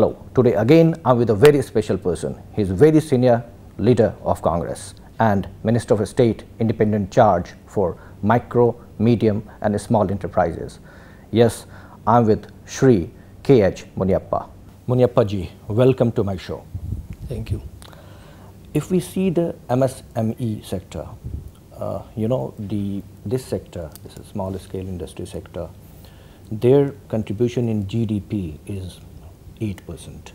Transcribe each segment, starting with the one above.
Hello, today again I'm with a very special person. He is a very senior leader of Congress and Minister of State, independent charge for micro, medium and small enterprises. Yes, I'm with Shri K H Muniyappa. Muniyappa ji, welcome to my show. Thank you. If we see the MSME sector, this sector, this is small scale industry sector, their contribution in GDP is 8%.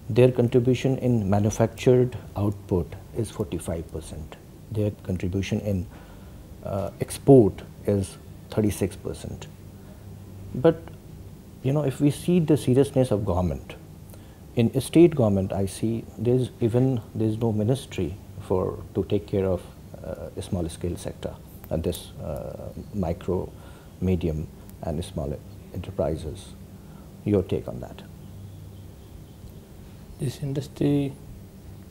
Their contribution in manufactured output is 45%. Their contribution in export is 36%. But if we see the seriousness of government, in state government I see there's no ministry to take care of a small scale sector and this micro, medium and small enterprises. Your take on that? This industry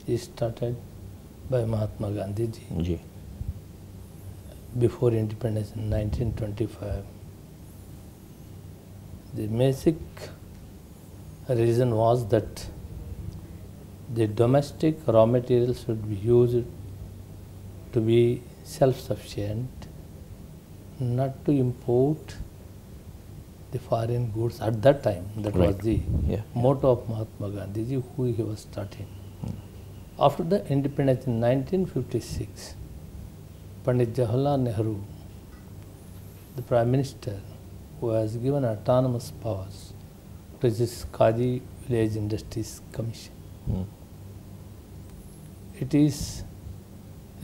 is started by Mahatma Gandhi ji. Before independence in 1925. The basic reason was that the domestic raw materials should be used to be self-sufficient, not to import the foreign goods at that time. That was the motto of Mahatma Gandhi ji, who he was starting. After the independence in 1956, Pandit Jawaharlal Nehru, the Prime Minister, who has given autonomous powers to this Khadi Village Industries Commission. It is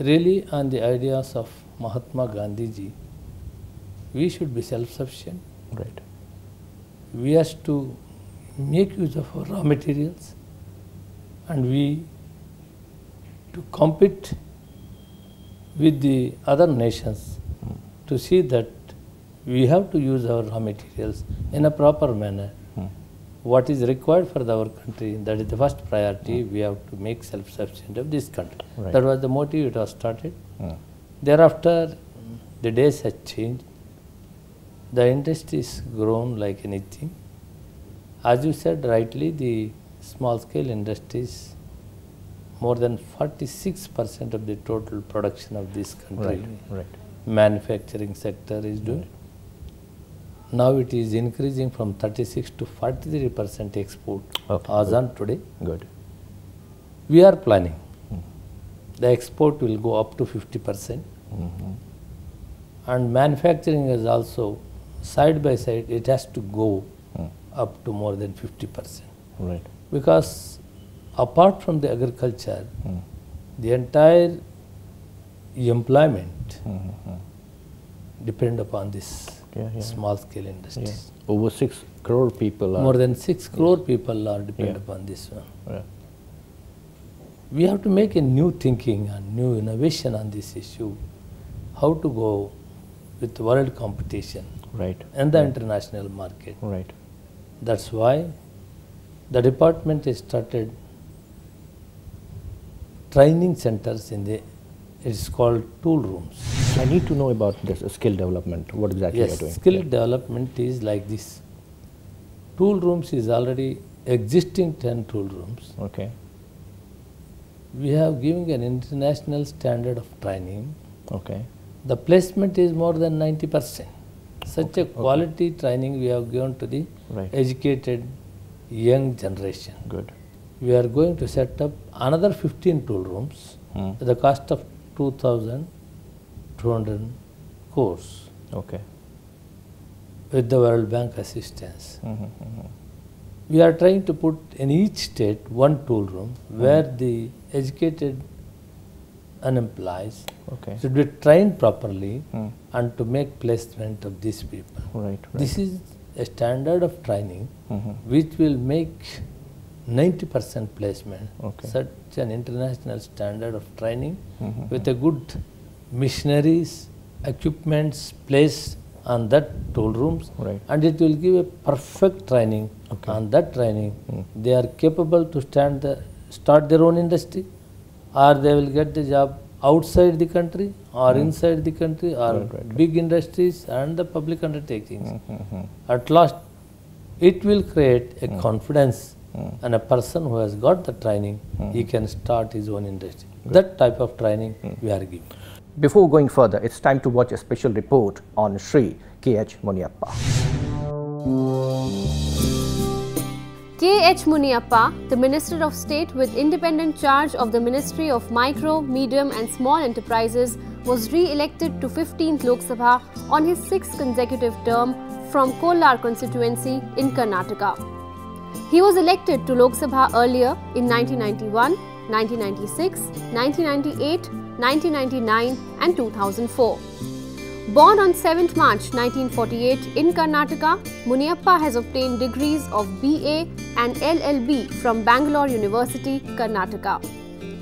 really on the ideas of Mahatma Gandhi ji. We should be self-sufficient. Right. We have to make use of our raw materials and we to compete with the other nations to see that we have to use our raw materials in a proper manner. What is required for our country, that is the first priority, we have to make self-sufficient of this country. Right. That was the motive it was started. Thereafter, the days had changed. The industry is grown like anything. As you said rightly, the small-scale industries, more than 46% of the total production of this country, manufacturing sector is doing. Now it is increasing from 36 to 43% export as on today. Good. We are planning. The export will go up to 50%. And manufacturing is also, side by side, it has to go up to more than 50%. Right. Because apart from the agriculture, the entire employment depend upon this small-scale industries. Over 6 crore people are... More than 6 crore people are depend upon this one. We have to make a new thinking and new innovation on this issue. How to go with world competition and the international market. That's why the department has started training centers in the, it's called tool rooms. I need to know about this skill development. What exactly you are doing? Skill development is like this. Tool rooms is already existing 10 tool rooms. We have given an international standard of training. The placement is more than 90%. Such a quality training we have given to the educated young generation. Good. We are going to set up another 15 tool rooms at the cost of 2,200 crores with the World Bank assistance. We are trying to put in each state one tool room where the educated unemployed should be trained properly and to make placement of these people. This is a standard of training which will make 90% placement. Such an international standard of training with a good machineries, equipments placed on that tool rooms, and it will give a perfect training. On that training, they are capable to start their own industry, or they will get the job outside the country or inside the country, or big industries and the public undertakings. At last, it will create a confidence and a person who has got the training, he can start his own industry. That type of training we are giving. Before going further, it's time to watch a special report on Shri K H Muniyappa. K H Muniyappa, the Minister of State with independent charge of the Ministry of Micro, Medium and Small Enterprises, was re-elected to 15th Lok Sabha on his 6th consecutive term from Kolar constituency in Karnataka. He was elected to Lok Sabha earlier in 1991, 1996, 1998, 1999 and 2004. Born on 7th March 1948 in Karnataka, Muniyappa has obtained degrees of BA and LLB from Bangalore University, Karnataka.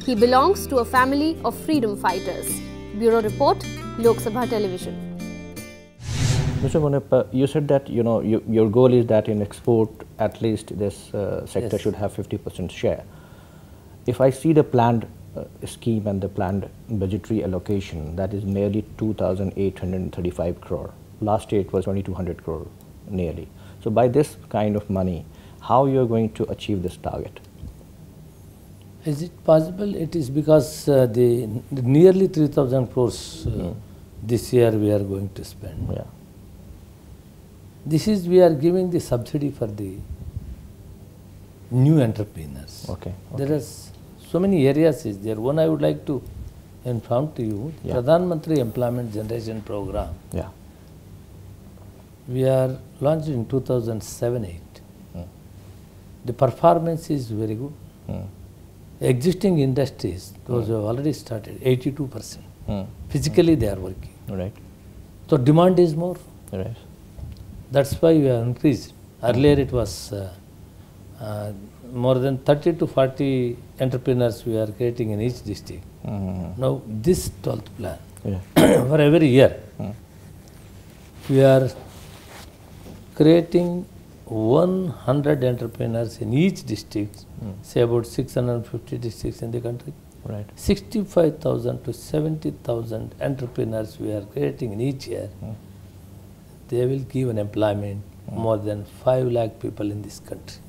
He belongs to a family of freedom fighters. Bureau Report, Lok Sabha Television. Mr. Muniyappa, you said that your goal is that in export at least this sector should have 50% share. If I see the planned scheme and the planned budgetary allocation, that is nearly 2,835 crore. Last year it was 2,200 crore nearly. So by this kind of money, how you are going to achieve this target? Is it possible? It is because the nearly 3,000 crores this year we are going to spend. Yeah. This is, we are giving the subsidy for the new entrepreneurs. Okay. There is so many areas is there. One I would like to inform to you, Pradhan Mantri Employment Generation Program. Yeah. We are launched in 2007-8. The performance is very good. Existing industries, those who have already started, 82%. Physically they are working. Right. So demand is more. Right. That's why we have increased. Earlier it was more than 30 to 40 entrepreneurs we are creating in each district. Now this 12th plan, for every year, we are creating 100 entrepreneurs in each district, say about 650 districts in the country. Right. 65,000 to 70,000 entrepreneurs we are creating in each year. They will give an employment more than 5 lakh people in this country.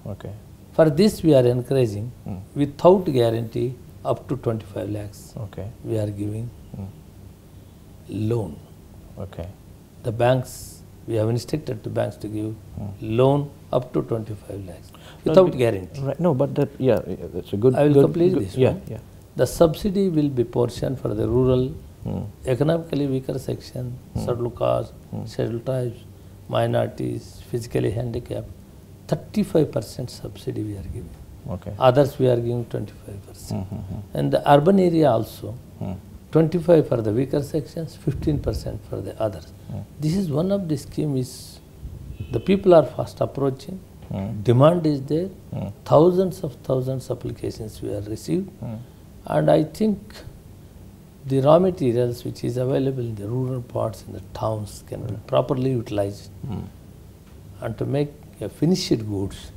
Okay. For this we are encouraging without guarantee up to 25 lakhs. Okay. We are giving loan. Okay. The banks, we have instructed the banks to give loan up to 25 lakhs without guarantee. Right. No, but that, that's a good. I will complete this Yeah, one. yeah. The subsidy will be portioned for the rural, economically weaker section, scheduled castes, scheduled tribes, minorities, physically handicapped. 35% subsidy we are giving. Okay. Others we are giving 25%. And the urban area also, 25 for the weaker sections, 15% for the others. This is one of the schemes. The people are fast approaching. Demand is there. Thousands of applications we have received. And I think the raw materials which is available in the rural parts, in the towns, can be properly utilized. And to make a finished goods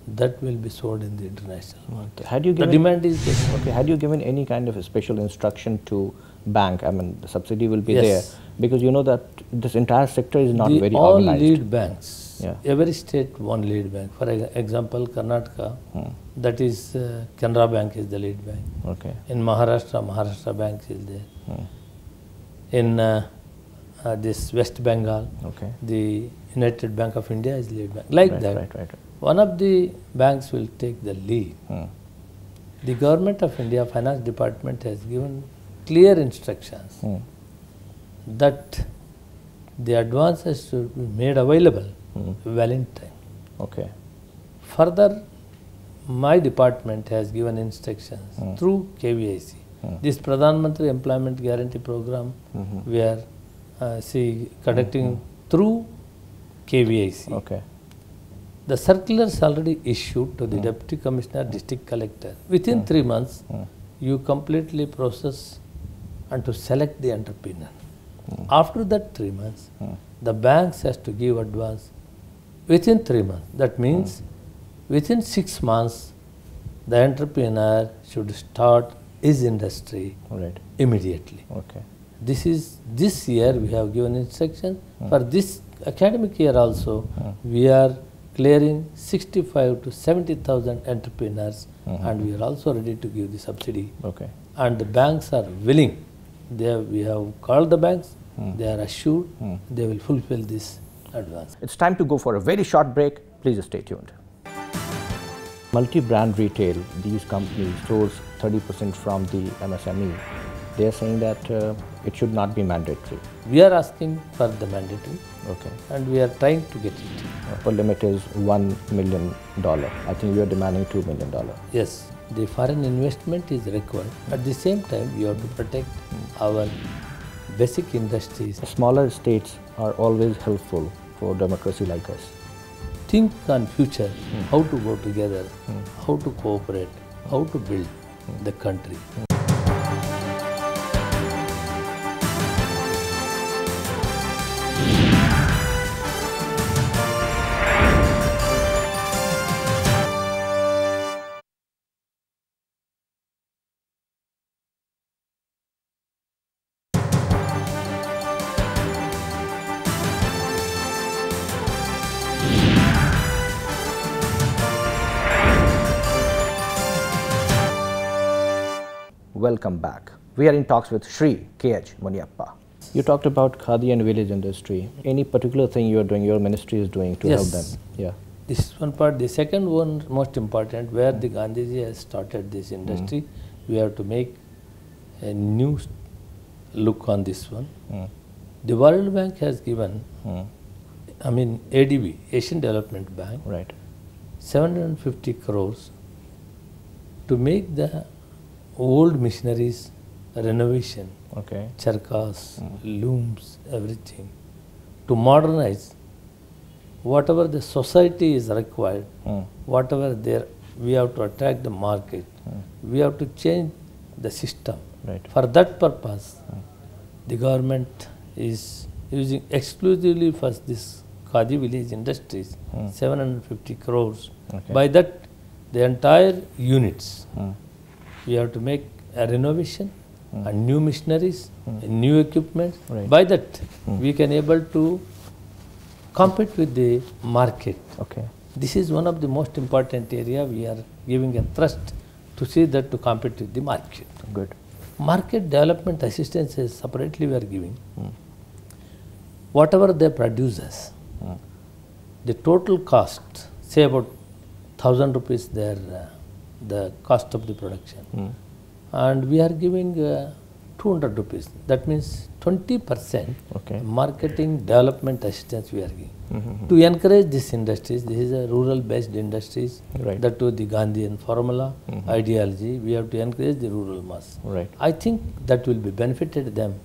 that will be sold in the international market. Had you given, the demand is there. Okay. Had you given any kind of a special instruction to bank? I mean, the subsidy will be Yes. there because you know that this entire sector is not very all organized. lead banks. Yeah. Every state one lead bank. For example, Karnataka, that is Canara Bank is the lead bank. Okay. In Maharashtra Bank is there. In this West Bengal, the United Bank of India is lead bank. Like that, Right. one of the banks will take the lead. The Government of India Finance Department has given clear instructions that the advances should be made available well in time. Okay. Further, my department has given instructions through KVIC. This Pradhan Mantri Employment Guarantee Program, we are conducting through KVIC. Okay. The circulars already issued to the Deputy Commissioner, District Collector. Within 3 months, you completely process and to select the entrepreneur. After that 3 months, the banks has to give advance within 3 months. That means within 6 months, the entrepreneur should start his industry immediately. Okay. This year we have given instructions. For this academic year also, we are clearing 65 to 70,000 entrepreneurs, and we are also ready to give the subsidy. Okay. And the banks are willing. We have called the banks. They are assured they will fulfill this advance. It's time to go for a very short break. Please stay tuned. Multi-brand retail, these companies source 30% from the MSME. They are saying that it should not be mandatory. We are asking for the mandatory. Okay. And we are trying to get it. Upper limit is $1 million. I think you are demanding $2 million. Yes, the foreign investment is required. At the same time, we have to protect our basic industries. Smaller states are always helpful for democracy like us. Think on future, how to go together, how to cooperate, how to build the country. Welcome back. We are in talks with Shri K H Muniyappa. You talked about Khadi and village industry. Any particular thing you are doing, your ministry is doing to help them? Yeah. This is one part. The second one, most important, where the Gandhiji has started this industry, we have to make a new look on this one. The World Bank has given, ADB, Asian Development Bank, right, 750 crores to make the old machineries renovation, okay, charkas, looms, everything, to modernize whatever the society is required, whatever there, we have to attract the market, we have to change the system. Right. For that purpose, the government is using exclusively for this Khadi village industries, 750 crores. Okay. By that, the entire units, we have to make a renovation and new machineries, and new equipment. Right. By that, we can able to compete with the market. okay, This is one of the most important area we are giving a thrust to see that to compete with the market. good, Market development assistance is separately we are giving. Whatever they produce us, the total cost, say about 1,000 rupees the cost of the production. And we are giving 200 rupees. That means 20% okay, marketing development assistance we are giving. To encourage these industries, this is a rural based industries, Right. that to the Gandhian formula, ideology, we have to encourage the rural mass. right, I think that will be benefited them.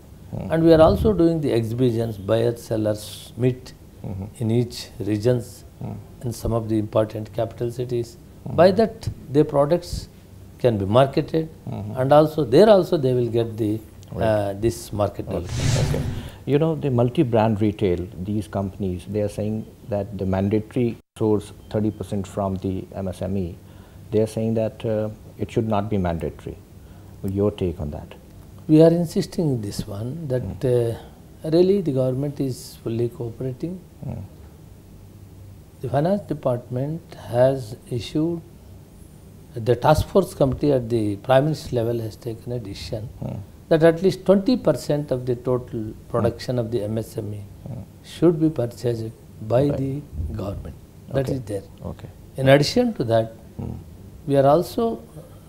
And we are also doing the exhibitions, buyers, sellers meet in each regions in some of the important capital cities. By that, their products can be marketed, and also there also they will get the this market development. okay. You know, the multi-brand retail, these companies, they are saying that the mandatory source 30% from the MSME. They are saying that it should not be mandatory. Your take on that? We are insisting this one that really the government is fully cooperating. The finance department has issued, the task force committee at the Prime Minister level has taken a decision that at least 20% of the total production of the MSME should be purchased by the government. That Okay. is there. Okay. In addition to that, we are also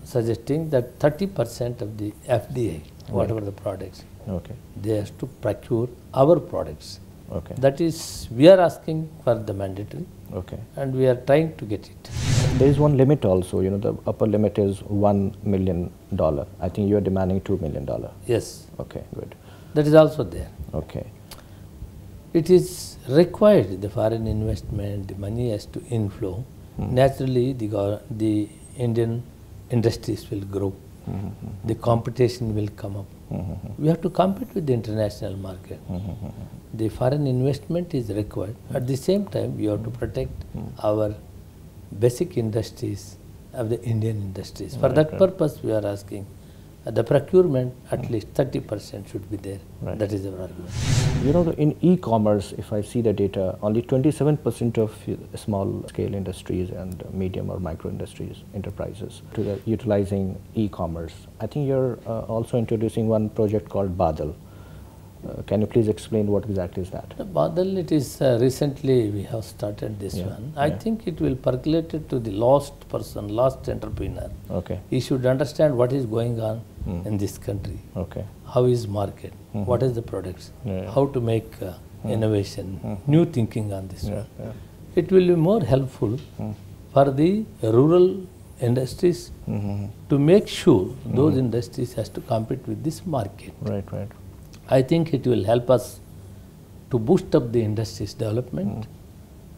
suggesting that 30% of the FDI, whatever the products, Okay. they have to procure our products. Okay. That is, we are asking for the mandatory, Okay. and we are trying to get it. There is one limit also, you know, the upper limit is $1 million. I think you are demanding $2 million. Yes, Okay, good. that is also there. Okay. It is required, the foreign investment, the money has to inflow. Naturally, the Indian industries will grow. The competition will come up. We have to compete with the international market. The foreign investment is required. At the same time, we have to protect our basic industries of the Indian industries. For that purpose, we are asking the procurement at least 30% should be there. Right. That is our argument. You know, in e-commerce, if I see the data, only 27% of small scale industries and medium or micro industries, enterprises, utilizing e-commerce. I think you're also introducing one project called Badal. Can you please explain what exactly is that? Badal, it is recently we have started this one. I think it will percolate it to the lost person, lost entrepreneur. Okay. He should understand what is going on in this country. Okay. How is market? What is the products? How to make innovation, new thinking on this one. It will be more helpful for the rural industries to make sure those industries has to compete with this market. Right, right. I think it will help us to boost up the industry's development,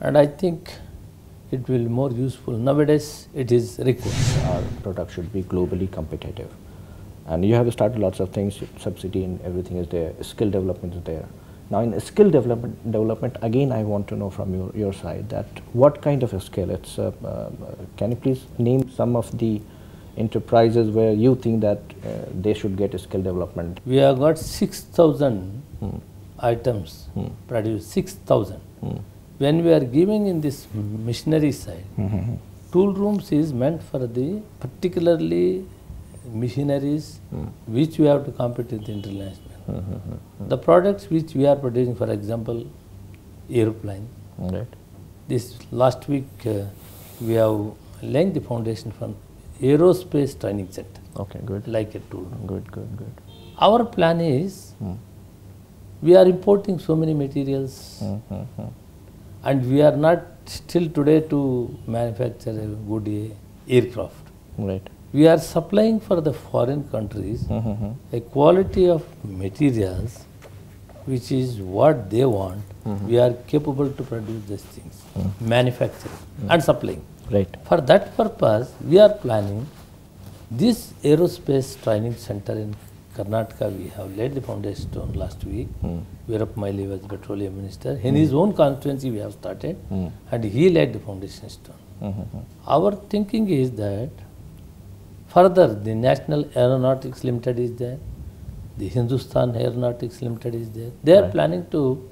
and I think it will be more useful. Nowadays, it is required. Our product should be globally competitive. And you have started lots of things, subsidy and everything is there, skill development is there. Now in skill development, again I want to know from your side that what kind of a skill? It's can you please name some of the enterprises where you think that they should get a skill development? We have got 6,000 items produced, 6,000. When we are giving in this machinery side, tool rooms is meant for the particularly machineries which we have to compete with international. The products which we are producing, for example, aeroplane. Right. This last week we have laying the foundation for Aerospace training center. Okay, good. Like a tool. Good, good, good. Our plan is we are importing so many materials and we are not still today to manufacture a good aircraft. Right. We are supplying for the foreign countries a quality of materials which is what they want. We are capable to produce these things, manufacturing and supplying. Right. For that purpose, we are planning this aerospace training center in Karnataka. We have laid the foundation stone last week. Veerappa Moily was petroleum minister. In his own constituency, we have started, and he laid the foundation stone. Our thinking is that further, the National Aeronautics Limited is there, the Hindustan Aeronautics Limited is there. They are planning to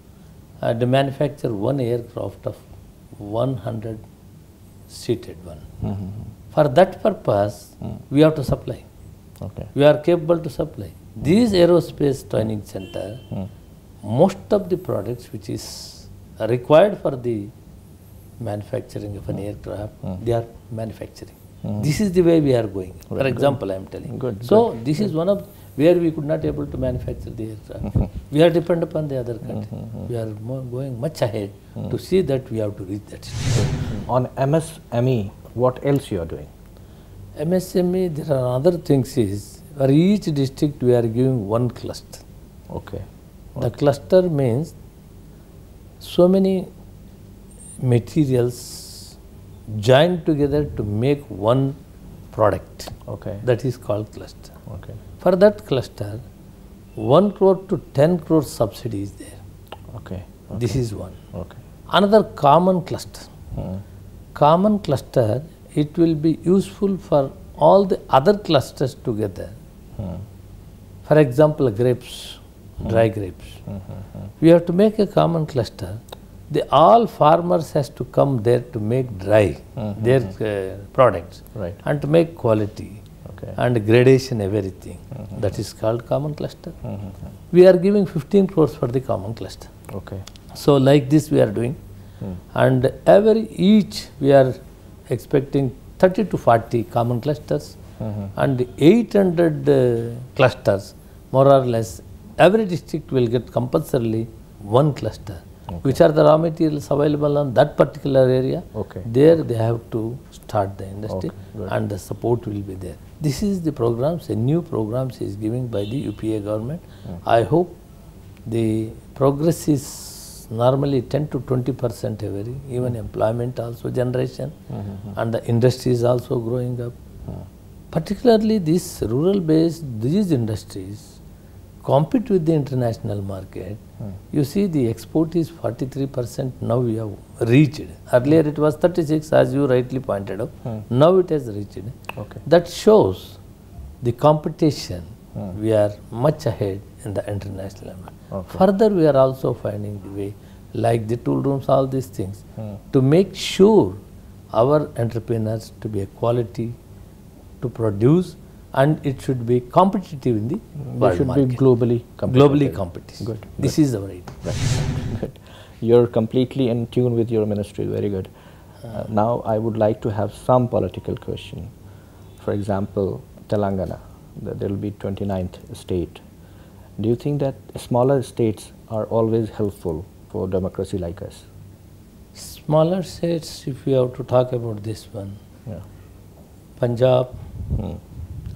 manufacture one aircraft of 100 seated one. For that purpose, we have to supply. Okay. We are capable to supply. These aerospace training center, most of the products which is required for the manufacturing of an aircraft, they are manufacturing. This is the way we are going. For example, I am telling. Good. So this is one of where we could not able to manufacture the aircraft. We are dependent upon the other country. We are going much ahead to see that we have to reach that stage. On MSME, what else you are doing? MSME, there are other things is, for each district we are giving one cluster. Okay. The cluster means so many materials joined together to make one product. Okay. That is called cluster. Okay. For that cluster, 1 crore to 10 crore subsidy is there. Okay. This is one. Okay. Another common cluster. Common cluster, it will be useful for all the other clusters together. For example, grapes, dry grapes. We have to make a common cluster. All farmers has to come there to make dry their products and to make quality and gradation, everything. That is called common cluster. We are giving 15 crores for the common cluster. Okay. So like this we are doing, and each we are expecting 30 to 40 common clusters and 800 clusters, more or less. Every district will get compulsorily one cluster. Which are the raw materials available on that particular area. There they have to start the industry and the support will be there. This is the programs, a new programs is given by the UPA government. I hope the progress is normally 10 to 20% every, even employment also generation and the industry is also growing up. Particularly this rural based, these industries compete with the international market. You see the export is 43%, now we have reached. Earlier it was 36 as you rightly pointed out, now it has reached. That shows the competition, we are much ahead in the international level. Further, we are also finding the way, like the tool rooms, all these things, to make sure our entrepreneurs to be a quality, to produce, and it should be competitive in the world should market. be globally competitive. Globally competitive. Good. This is our aim. Right. Good. You're completely in tune with your ministry. Very good. Now, I would like to have some political question. For example, Telangana, there will be 29th state. Do you think that smaller states are always helpful for democracy like us? Smaller states, if we have to talk about this one, Punjab,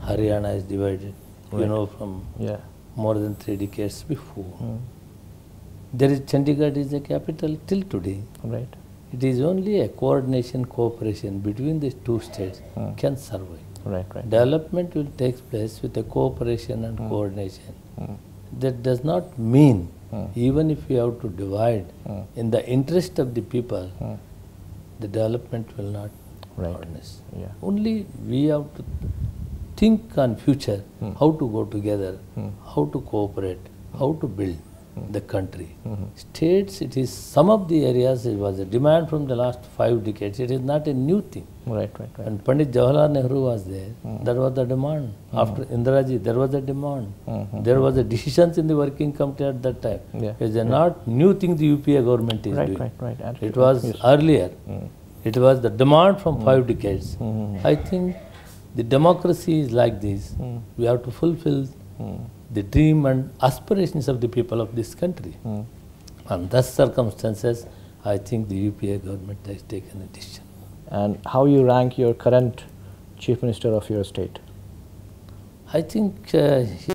Haryana is divided, you know, from more than 3 decades before. There is Chandigarh is the capital till today. Right. It is only a coordination, cooperation between these two states can survive. Right, right. Development will take place with a cooperation and coordination. That does not mean, even if we have to divide in the interest of the people, the development will not harness. Only we have to think on future, how to go together, how to cooperate, how to build the country. States, it is some of the areas, it was a demand from the last 5 decades. It is not a new thing. Right, right, right. When Pandit Jawaharlal Nehru was there, that was the demand. After Indiraji, there was a demand. There was a decisions in the working committee at that time. It is not new thing the UPA government is doing. Right, right, right. It was earlier. It was the demand from 5 decades. I think the democracy is like this. We have to fulfill the dream and aspirations of the people of this country. And thus circumstances, I think the UPA government has taken a decision. And how you rank your current Chief Minister of your state? I think he